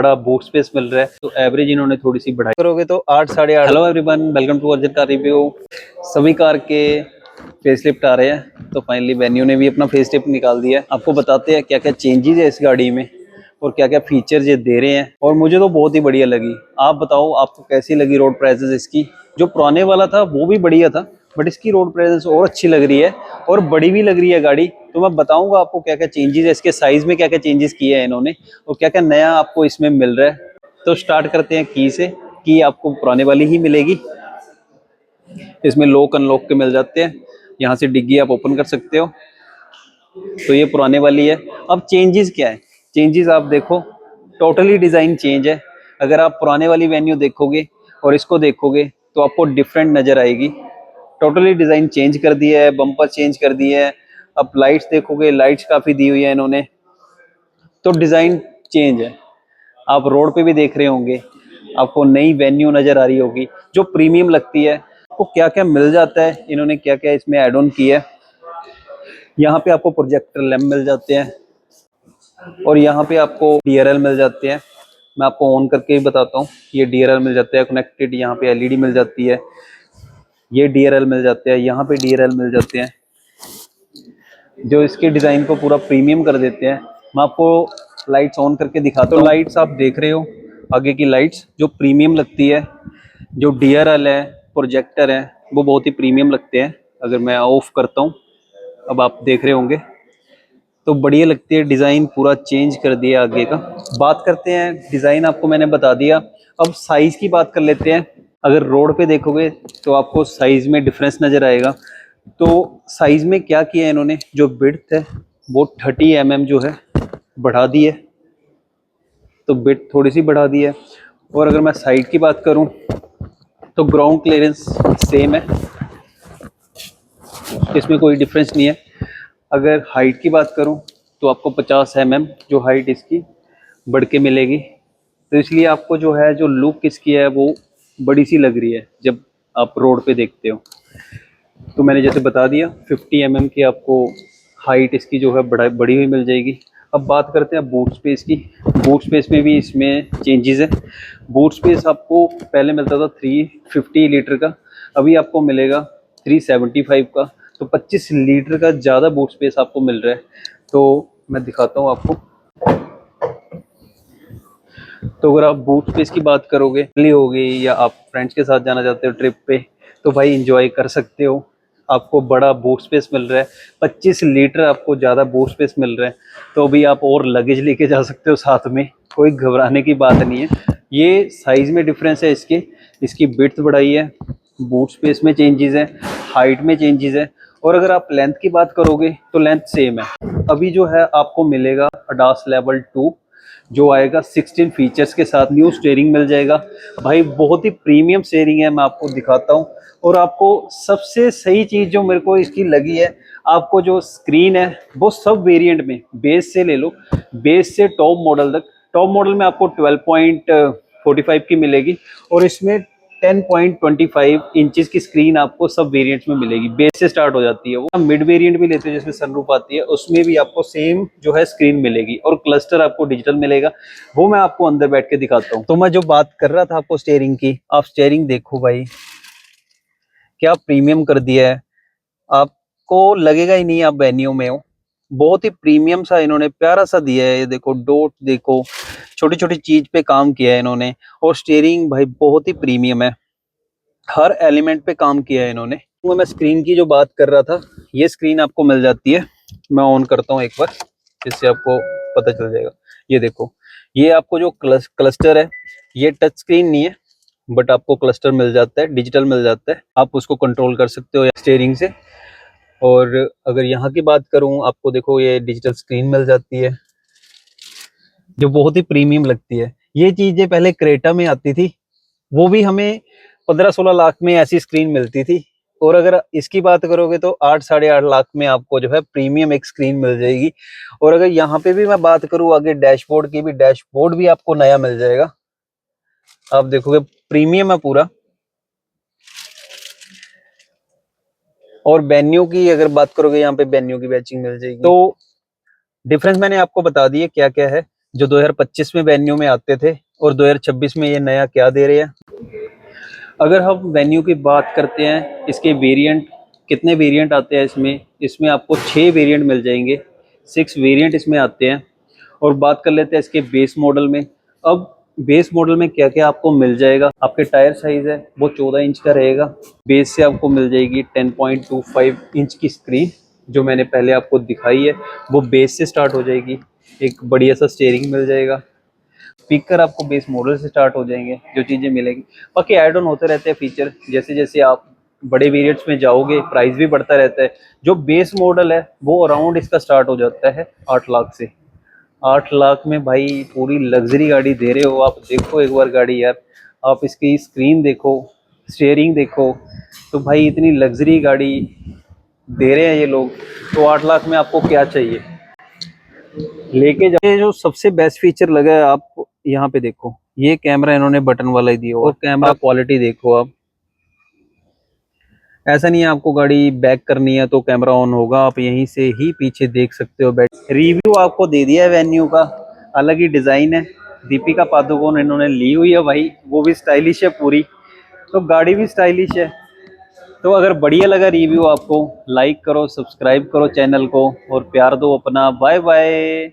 बड़ा boot space मिल रहा है, तो एवरेज इन्होंने थोड़ी सी बढ़ाई करोगे तो 8 साढ़े 8। Hello everyone, welcome to urgent car review. सभी कार के फेसलिफ्ट आ रहे हैं, तो फाइनली वेन्यू ने भी अपना फेसलिफ्ट निकाल दिया है। आपको बताते हैं क्या क्या चेंजेस है इस गाड़ी में और क्या क्या फीचर्स ये दे रहे हैं, और मुझे तो बहुत ही बढ़िया लगी। आप बताओ आपको कैसी लगी रोड प्रेजेंस इसकी। जो पुराने वाला था वो भी बढ़िया था, बट इसकी रोड प्रेजेंस और अच्छी लग रही है और बड़ी भी लग रही है गाड़ी। तो मैं बताऊंगा आपको क्या क्या चेंजेस है, इसके साइज में क्या क्या चेंजेस किए हैं इन्होंने और क्या क्या नया आपको इसमें मिल रहा है। तो स्टार्ट करते हैं की से। की आपको पुराने वाली ही मिलेगी। इसमें लॉक अनलॉक के मिल जाते हैं, यहाँ से डिग्गी आप ओपन कर सकते हो। तो ये पुराने वाली है। अब चेंजेस क्या है, चेंजेस आप देखो, टोटली डिज़ाइन चेंज है। अगर आप पुराने वाली वेन्यू देखोगे और इसको देखोगे तो आपको डिफरेंट नज़र आएगी। टोटली डिज़ाइन चेंज कर दिया है, बम्पर चेंज कर दिया है। अब लाइट्स देखोगे, लाइट्स काफ़ी दी हुई है इन्होंने, तो डिज़ाइन चेंज है। आप रोड पे भी देख रहे होंगे, आपको नई वेन्यू नज़र आ रही होगी जो प्रीमियम लगती है। आपको क्या क्या मिल जाता है, इन्होंने क्या क्या इसमें ऐड ऑन किया है। यहाँ पे आपको प्रोजेक्टर लैम्प मिल जाते हैं और यहाँ पे आपको DRL मिल जाते हैं। मैं आपको ऑन करके ही बताता हूँ। ये DRL मिल जाते हैं कनेक्टेड, यहाँ पे LED मिल जाती है, ये DRL मिल जाते हैं, यहाँ पे DRL मिल जाते हैं, जो इसके डिज़ाइन को पूरा प्रीमियम कर देते हैं। मैं आपको लाइट्स ऑन करके दिखाता हूँ। लाइट्स आप देख रहे हो, आगे की लाइट्स जो प्रीमियम लगती है। जो DRL है, प्रोजेक्टर है, वो बहुत ही प्रीमियम लगते हैं। अगर मैं ऑफ करता हूँ, अब आप देख रहे होंगे तो बढ़िया लगती है। डिज़ाइन पूरा चेंज कर दिया आगे का। बात करते हैं, डिज़ाइन आपको मैंने बता दिया। अब साइज़ की बात कर लेते हैं। अगर रोड पे देखोगे तो आपको साइज़ में डिफरेंस नज़र आएगा। तो साइज़ में क्या किया है इन्होंने, जो विड्थ है वो 30 mm जो है बढ़ा दी है, तो विड्थ थोड़ी सी बढ़ा दी है। और अगर मैं साइड की बात करूं तो ग्राउंड क्लियरेंस सेम है, इसमें कोई डिफरेंस नहीं है। अगर हाइट की बात करूं तो आपको 50 mm जो हाइट इसकी बढ़ के मिलेगी। तो इसलिए आपको जो है, जो लुक इसकी है वो बड़ी सी लग रही है जब आप रोड पे देखते हो। तो मैंने जैसे बता दिया 50 mm की आपको हाइट इसकी जो है बड़ी हुई मिल जाएगी। अब बात करते हैं बूट स्पेस की। बूट स्पेस में भी इसमें चेंजेस है। बूट स्पेस आपको पहले मिलता था 350 लीटर का, अभी आपको मिलेगा 375 का। तो 25 लीटर का ज़्यादा बूट स्पेस आपको मिल रहा है। तो मैं दिखाता हूँ आपको। तो अगर आप बूट स्पेस की बात करोगे, होगी या आप फ्रेंड्स के साथ जाना चाहते हो ट्रिप पे, तो भाई इंजॉय कर सकते हो। आपको बड़ा बूट स्पेस मिल रहा है, 25 लीटर आपको ज़्यादा बूट स्पेस मिल रहा है। तो अभी आप और लगेज लेके जा सकते हो साथ में, कोई घबराने की बात नहीं है। ये साइज़ में डिफरेंस है इसके, इसकी विड्थ बढ़ाई है, बूट स्पेस में चेंजेस है, हाइट में चेंजेस है। और अगर आप लेंथ की बात करोगे तो लेंथ सेम है। अभी जो है आपको मिलेगा ADAS लेवल 2 जो आएगा 16 फीचर्स के साथ। न्यू स्टीयरिंग मिल जाएगा भाई, बहुत ही प्रीमियम स्टीयरिंग है। मैं आपको दिखाता हूँ। और आपको सबसे सही चीज़ जो मेरे को इसकी लगी है, आपको जो स्क्रीन है वो सब वेरिएंट में, बेस से ले लो, बेस से टॉप मॉडल तक। टॉप मॉडल में आपको 12.45 की मिलेगी और इसमें 10.25 इंचेस की स्क्रीन आपको सब वेरिएंट्स में मिलेगी। बेस से स्टार्ट हो जाती है वो। मिड वेरिएंट भी लेते हैं जिसमें सनरूफ आती है, उसमें भी आपको सेम जो है स्क्रीन मिलेगी और क्लस्टर आपको डिजिटल मिलेगा। वो मैं आपको अंदर बैठ के दिखाता हूँ। तो मैं जो बात कर रहा था आपको स्टीयरिंग की, आप स्टीयरिंग देखो भाई, क्या प्रीमियम कर दिया है। आपको लगेगा ही नहीं आप वेन्यू में हो। बहुत ही प्रीमियम सा इन्होंने प्यारा सा दिया है। ये देखो डॉट, देखो छोटी छोटी चीज पे काम किया है इन्होंने। और स्टीयरिंग भाई बहुत ही प्रीमियम है, हर एलिमेंट पे काम किया है इन्होंने। तो मैं स्क्रीन की जो बात कर रहा था, ये स्क्रीन आपको मिल जाती है। मैं ऑन करता हूँ एक बार, जिससे आपको पता चल जाएगा। ये देखो, ये आपको जो क्लस्टर है, ये टच स्क्रीन नहीं है, बट आपको क्लस्टर मिल जाता है, डिजिटल मिल जाता है। आप उसको कंट्रोल कर सकते हो स्टीयरिंग से। और अगर यहाँ की बात करूँ, आपको देखो ये डिजिटल स्क्रीन मिल जाती है जो बहुत ही प्रीमियम लगती है। ये चीजें पहले क्रेटा में आती थी, वो भी हमें 15-16 लाख में ऐसी स्क्रीन मिलती थी। और अगर इसकी बात करोगे तो 8 साढ़े 8 लाख में आपको जो है प्रीमियम एक स्क्रीन मिल जाएगी। और अगर यहाँ पे भी मैं बात करूँ आगे डैशबोर्ड की भी, डैशबोर्ड भी आपको नया मिल जाएगा। आप देखोगे प्रीमियम है पूरा। और वेन्यू की अगर बात करोगे, यहाँ पे वेन्यू की बैचिंग मिल जाएगी। तो डिफरेंस मैंने आपको बता दिए क्या क्या है। जो 2025 में वेन्यू में आते थे और 2026 में ये नया क्या दे रहे हैं। अगर हम वेन्यू की बात करते हैं, इसके वेरिएंट कितने वेरिएंट आते हैं इसमें, इसमें आपको 6 वेरिएंट मिल जाएंगे, 6 वेरिएंट इसमें आते हैं। और बात कर लेते हैं इसके बेस मॉडल में। अब बेस मॉडल में क्या क्या आपको मिल जाएगा। आपके टायर साइज़ है वो 14 इंच का रहेगा। बेस से आपको मिल जाएगी 10.25 इंच की स्क्रीन, जो मैंने पहले आपको दिखाई है, वो बेस से स्टार्ट हो जाएगी। एक बढ़िया सा स्टीयरिंग मिल जाएगा। स्पीकर आपको बेस मॉडल से स्टार्ट हो जाएंगे, जो चीज़ें मिलेगी। बाकी ऐड ऑन होते रहते हैं फीचर, जैसे जैसे आप बड़े वेरिएंट्स में जाओगे प्राइस भी बढ़ता रहता है। जो बेस मॉडल है वो अराउंड इसका स्टार्ट हो जाता है 8 लाख से। 8 लाख में भाई पूरी लग्जरी गाड़ी दे रहे हो आप। देखो एक बार गाड़ी यार, आप इसकी स्क्रीन देखो, स्टीयरिंग देखो, तो भाई इतनी लग्जरी गाड़ी दे रहे हैं ये लोग, तो 8 लाख में आपको क्या चाहिए। लेके जाए जो सबसे बेस्ट फीचर लगा है आप यहाँ पे देखो, ये कैमरा इन्होंने बटन वाला ही दिया हुआ है। कैमरा क्वालिटी देखो आप, ऐसा नहीं है आपको गाड़ी बैक करनी है तो कैमरा ऑन होगा, आप यहीं से ही पीछे देख सकते हो। बैठ रिव्यू आपको दे दिया है वेन्यू का, अलग ही डिजाइन है, दीपिका पादुकोण इन्होंने ली हुई है भाई, वो भी स्टाइलिश है पूरी, तो गाड़ी भी स्टाइलिश है। तो अगर बढ़िया लगा रिव्यू आपको, लाइक करो, सब्सक्राइब करो चैनल को और प्यार दो अपना। Bye bye.